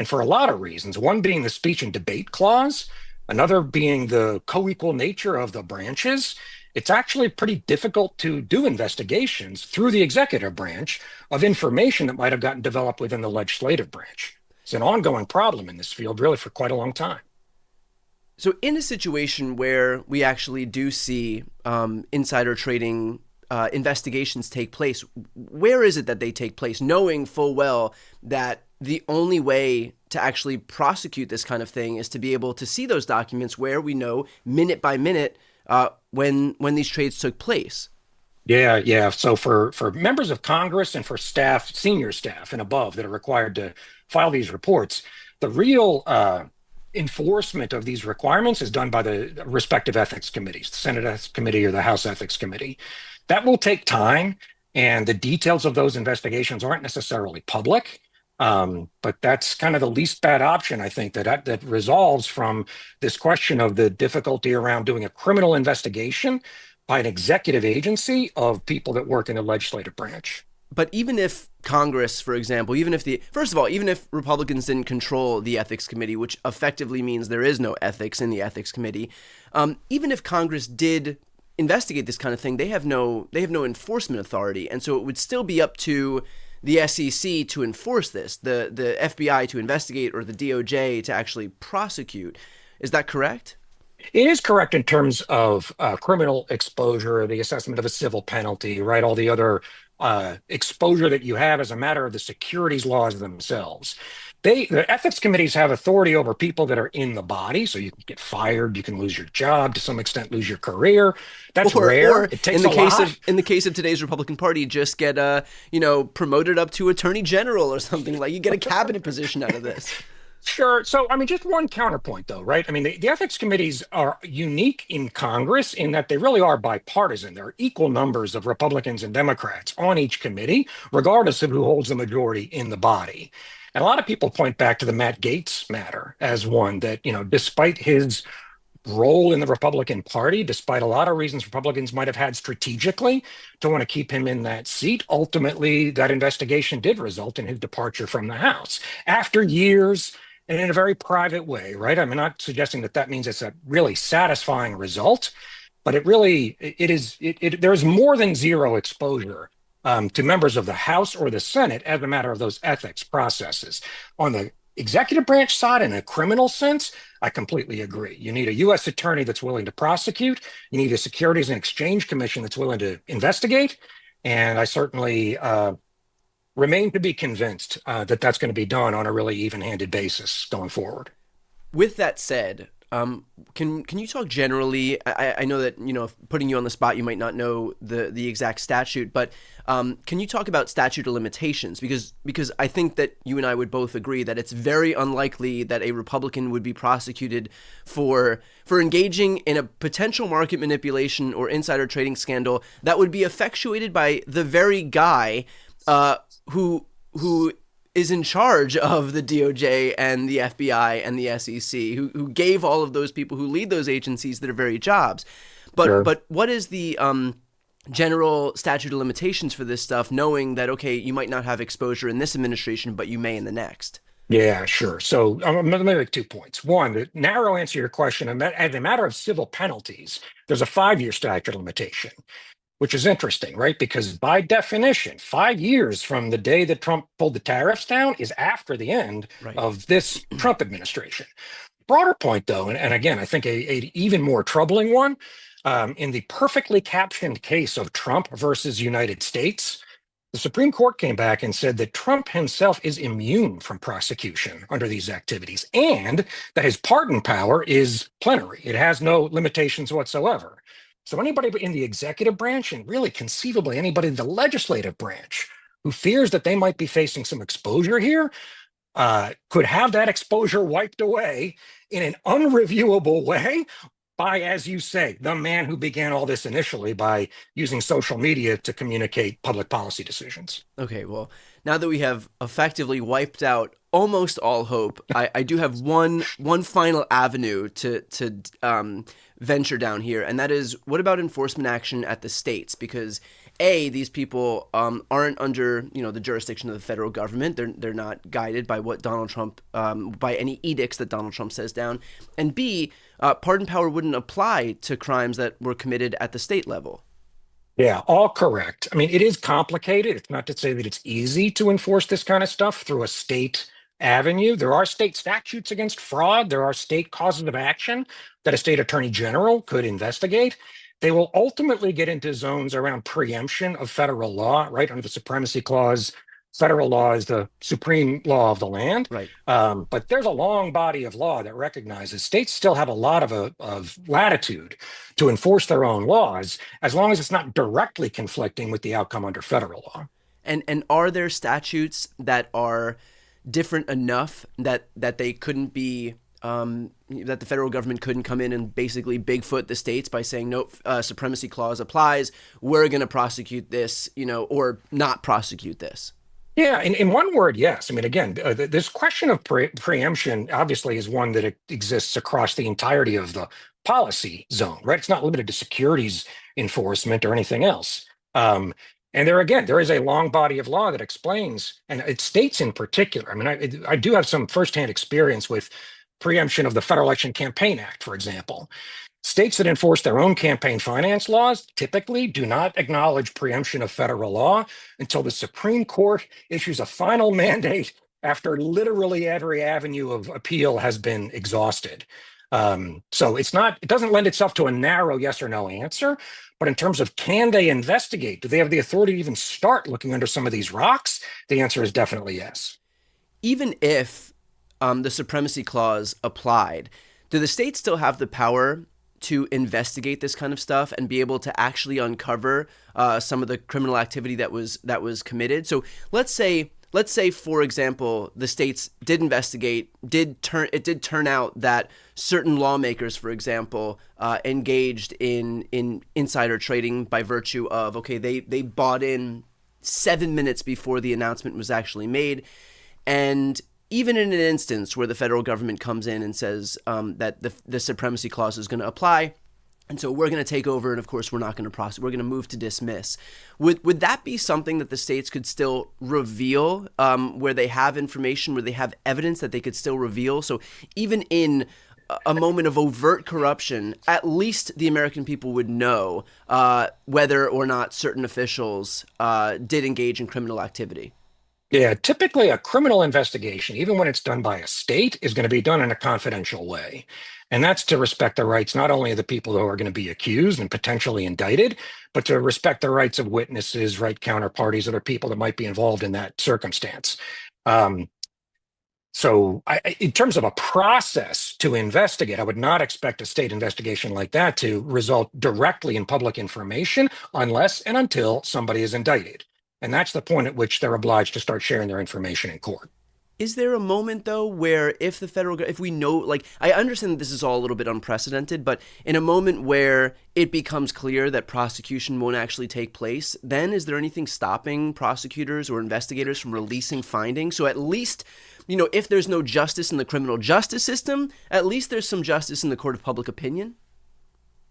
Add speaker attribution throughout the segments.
Speaker 1: And for a lot of reasons, one being the speech and debate clause, another being the co-equal nature of the branches, it's actually pretty difficult to do investigations through the executive branch of information that might have gotten developed within the legislative branch. It's an ongoing problem in this field, really, for quite a long time.
Speaker 2: So, in a situation where we actually do see insider trading investigations take place, where is it that they take place, knowing full well that the only way to actually prosecute this kind of thing is to be able to see those documents where we know minute by minute when these trades took place?
Speaker 1: Yeah, yeah. So for members of Congress and for staff, senior staff and above that are required to file these reports, the real enforcement of these requirements is done by the respective ethics committees, the Senate Ethics Committee or the House Ethics Committee. That will take time, and the details of those investigations aren't necessarily public. But that's kind of the least bad option, I think, that resolves from this question of the difficulty around doing a criminal investigation by an executive agency of people that work in the legislative branch.
Speaker 2: But even if Congress, for example, first of all, even if Republicans didn't control the ethics committee, which effectively means there is no ethics in the ethics committee, even if Congress did investigate this kind of thing, they have no enforcement authority. And so it would still be up to the SEC to enforce this, the FBI to investigate, or the DOJ to actually prosecute. Is that correct?
Speaker 1: It is correct in terms of criminal exposure, the assessment of a civil penalty, right? All the other exposure that you have as a matter of the securities laws themselves. The ethics committees have authority over people that are in the body, so you can get fired, you can lose your job, to some extent lose your career. That's rare.
Speaker 2: Or
Speaker 1: It takes a lot.
Speaker 2: in the case of today's Republican Party, just get promoted up to attorney general or something. Like, you get a cabinet position out of this.
Speaker 1: Sure. So, I mean, just one counterpoint, though, right? I mean, the ethics committees are unique in Congress in that they really are bipartisan. There are equal numbers of Republicans and Democrats on each committee, regardless of who holds the majority in the body. And a lot of people point back to the Matt Gaetz matter as one that, despite his role in the Republican Party, despite a lot of reasons Republicans might have had strategically to want to keep him in that seat, ultimately that investigation did result in his departure from the House after years and in a very private way, right? I'm not suggesting that means it's a really satisfying result, but there's more than zero exposure to members of the House or the Senate as a matter of those ethics processes. On the executive branch side, in a criminal sense, I completely agree. You need a U.S. attorney that's willing to prosecute. You need a Securities and Exchange Commission that's willing to investigate. And I certainly remain to be convinced that that's going to be done on a really even-handed basis going forward.
Speaker 2: With that said, can you talk generally? I know that, putting you on the spot, you might not know the exact statute, but can you talk about statute of limitations? Because I think that you and I would both agree that it's very unlikely that a Republican would be prosecuted for engaging in a potential market manipulation or insider trading scandal that would be effectuated by the very guy who is in charge of the DOJ and the FBI and the SEC, who gave all of those people who lead those agencies their very jobs. But
Speaker 1: Sure.
Speaker 2: but what is the general statute of limitations for this stuff, knowing that, okay, you might not have exposure in this administration, but you may in the next?
Speaker 1: Yeah, sure. So let me make 2 points. One, the narrow answer to your question, as a matter of civil penalties, there's a 5-year statute of limitation, which is interesting, right? Because by definition, 5 years from the day that Trump pulled the tariffs down is after the end
Speaker 2: Right.
Speaker 1: of this Trump administration. Broader point, though, and again, I think a even more troubling one, in the perfectly captioned case of Trump versus United States, the Supreme Court came back and said that Trump himself is immune from prosecution under these activities and that his pardon power is plenary. It has no limitations whatsoever. So anybody in the executive branch and really conceivably anybody in the legislative branch who fears that they might be facing some exposure here could have that exposure wiped away in an unreviewable way by, as you say, the man who began all this initially by using social media to communicate public policy decisions.
Speaker 2: Okay, well, now that we have effectively wiped out almost all hope, I do have one final avenue to venture down here, and that is, what about enforcement action at the states? Because these people aren't under the jurisdiction of the federal government. They're not guided by what Donald Trump by any edicts that Donald Trump says down, and B, pardon power wouldn't apply to crimes that were committed at the state level.
Speaker 1: Yeah, all correct. I mean, it is complicated. It's not to say that it's easy to enforce this kind of stuff through a state avenue. There are state statutes against fraud. There are state causes of action that a state attorney general could investigate. They will ultimately get into zones around preemption of federal law, right? Under the Supremacy Clause, federal law is the supreme law of the land.
Speaker 2: Right.
Speaker 1: But there's a long body of law that recognizes states still have a lot of latitude to enforce their own laws as long as it's not directly conflicting with the outcome under federal law.
Speaker 2: And are there statutes that are different enough that they couldn't be that the federal government couldn't come in and basically Bigfoot the states by saying no, supremacy clause applies. We're going to prosecute this, or not prosecute this.
Speaker 1: Yeah, in one word, yes. I mean, again, this question of preemption obviously is one that exists across the entirety of the policy zone, right? It's not limited to securities enforcement or anything else. And there again, there is a long body of law that explains, and it states in particular. I mean, I do have some firsthand experience with preemption of the Federal Election Campaign Act, for example. States that enforce their own campaign finance laws typically do not acknowledge preemption of federal law until the Supreme Court issues a final mandate after literally every avenue of appeal has been exhausted. So it doesn't lend itself to a narrow yes or no answer. But in terms of can they investigate, do they have the authority to even start looking under some of these rocks? The answer is definitely yes.
Speaker 2: Even if the supremacy clause applied, do the states still have the power to investigate this kind of stuff and be able to actually uncover some of the criminal activity that was committed? So let's say, for example, the states did investigate, it did turn out that certain lawmakers, for example, engaged in insider trading by virtue of, okay, they bought in 7 minutes before the announcement was actually made. And even in an instance where the federal government comes in and says that the supremacy clause is going to apply, and so we're going to take over, and of course we're not going to prosecute, we're going to move to dismiss. Would that be something that the states could still reveal, where they have information, where they have evidence that they could still reveal? So even in a moment of overt corruption, at least the American people would know whether or not certain officials did engage in criminal activity.
Speaker 1: Yeah, typically a criminal investigation, even when it's done by a state, is going to be done in a confidential way. And that's to respect the rights not only of the people who are going to be accused and potentially indicted, but to respect the rights of witnesses, right, counterparties, other people that might be involved in that circumstance. In terms of a process to investigate, I would not expect a state investigation like that to result directly in public information unless and until somebody is indicted. And that's the point at which they're obliged to start sharing their information in court.
Speaker 2: Is there a moment though where if we know, like, I understand that this is all a little bit unprecedented, but in a moment where it becomes clear that prosecution won't actually take place, then is there anything stopping prosecutors or investigators from releasing findings? So at least, if there's no justice in the criminal justice system, at least there's some justice in the court of public opinion.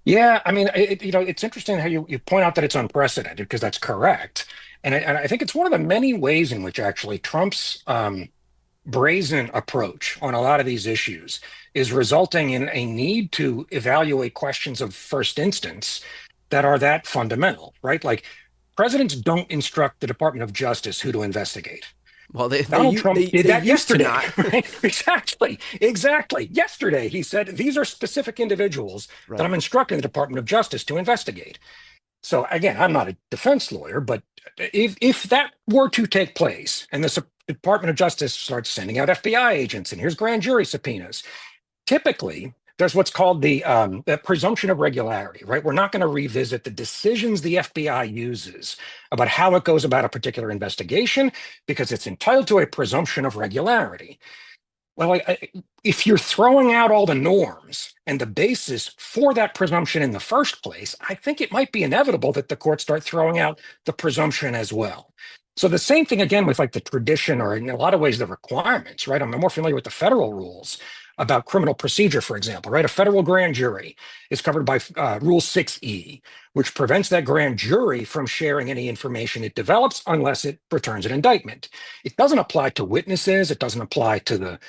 Speaker 1: Yeah, I mean, it's interesting how you point out that it's unprecedented because that's correct. And I think it's one of the many ways in which actually Trump's brazen approach on a lot of these issues is resulting in a need to evaluate questions of first instance that are that fundamental, right? Like presidents don't instruct the Department of Justice who to investigate.
Speaker 2: Well,
Speaker 1: Donald Trump did that
Speaker 2: used to
Speaker 1: yesterday.
Speaker 2: not.
Speaker 1: Right? Exactly. Yesterday, he said, these are specific individuals that
Speaker 2: Right.
Speaker 1: I'm instructing the Department of Justice to investigate. So again, I'm not a defense lawyer, but if that were to take place and the Department of Justice starts sending out FBI agents and here's grand jury subpoenas, typically there's what's called the presumption of regularity, right? We're not going to revisit the decisions the FBI uses about how it goes about a particular investigation because it's entitled to a presumption of regularity. Well, if you're throwing out all the norms and the basis for that presumption in the first place, I think it might be inevitable that the courts start throwing out the presumption as well. So the same thing again with like the tradition, or in a lot of ways the requirements, right? I'm more familiar with the federal rules about criminal procedure, for example, right? A federal grand jury is covered by Rule 6E, which prevents that grand jury from sharing any information it develops unless it returns an indictment. It doesn't apply to witnesses. It doesn't apply to the